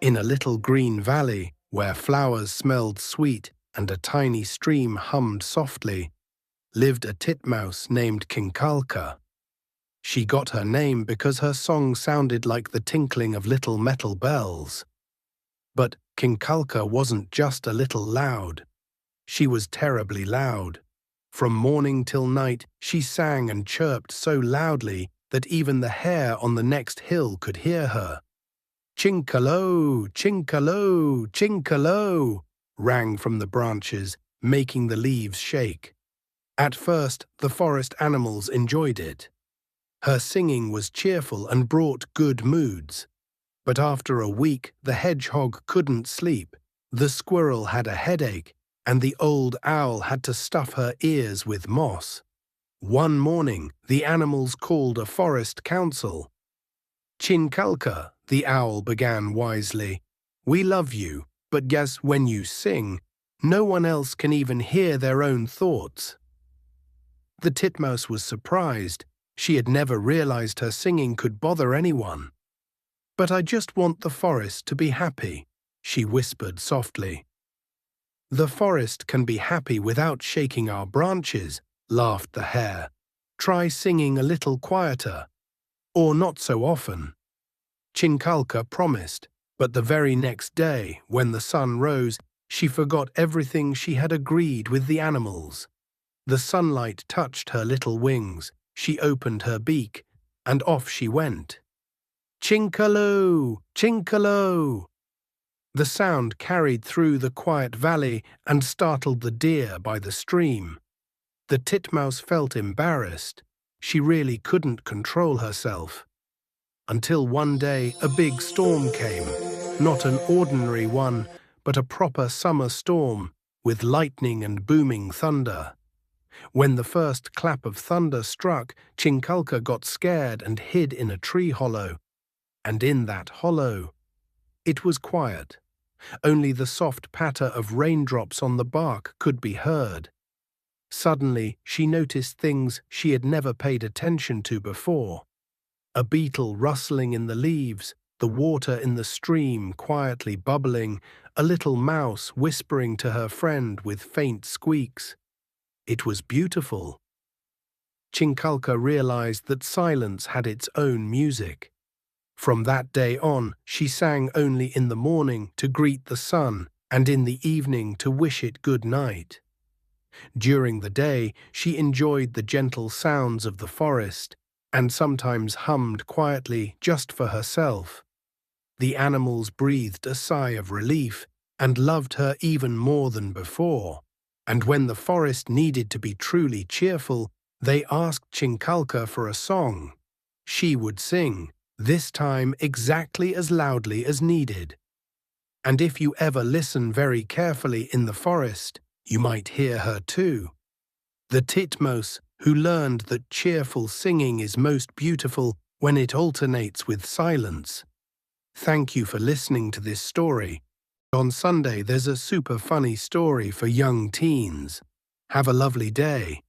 In a little green valley, where flowers smelled sweet and a tiny stream hummed softly, lived a titmouse named Kinkalka. She got her name because her song sounded like the tinkling of little metal bells. But Kinkalka wasn't just a little loud. She was terribly loud. From morning till night, she sang and chirped so loudly that even the hare on the next hill could hear her. Chinkalo, chinkalo, chinkalo, rang from the branches, making the leaves shake. At first, the forest animals enjoyed it. Her singing was cheerful and brought good moods. But after a week, the hedgehog couldn't sleep, the squirrel had a headache, and the old owl had to stuff her ears with moss. One morning, the animals called a forest council. Chinkalka, the owl began wisely, "We love you, but guess when you sing, no one else can even hear their own thoughts." The titmouse was surprised. She had never realized her singing could bother anyone. "But I just want the forest to be happy," she whispered softly. "The forest can be happy without shaking our branches," laughed the hare. "Try singing a little quieter, or not so often." Chinkalka promised, but the very next day, when the sun rose, she forgot everything she had agreed with the animals. The sunlight touched her little wings, she opened her beak, and off she went. Chinkalo, chinkalo! The sound carried through the quiet valley and startled the deer by the stream. The titmouse felt embarrassed. She really couldn't control herself. Until one day a big storm came, not an ordinary one, but a proper summer storm, with lightning and booming thunder. When the first clap of thunder struck, Chinkalka got scared and hid in a tree hollow. And in that hollow, it was quiet. Only the soft patter of raindrops on the bark could be heard. Suddenly, she noticed things she had never paid attention to before. A beetle rustling in the leaves, the water in the stream quietly bubbling, a little mouse whispering to her friend with faint squeaks. It was beautiful. Chinkalka realized that silence had its own music. From that day on, she sang only in the morning to greet the sun and in the evening to wish it good night. During the day, she enjoyed the gentle sounds of the forest and sometimes hummed quietly just for herself. The animals breathed a sigh of relief and loved her even more than before. And when the forest needed to be truly cheerful, they asked Chinkalka for a song. She would sing, this time exactly as loudly as needed. And if you ever listen very carefully in the forest, you might hear her too. The titmouse, who learned that cheerful singing is most beautiful when it alternates with silence. Thank you for listening to this story. On Sunday, there's a super funny story for young teens. Have a lovely day.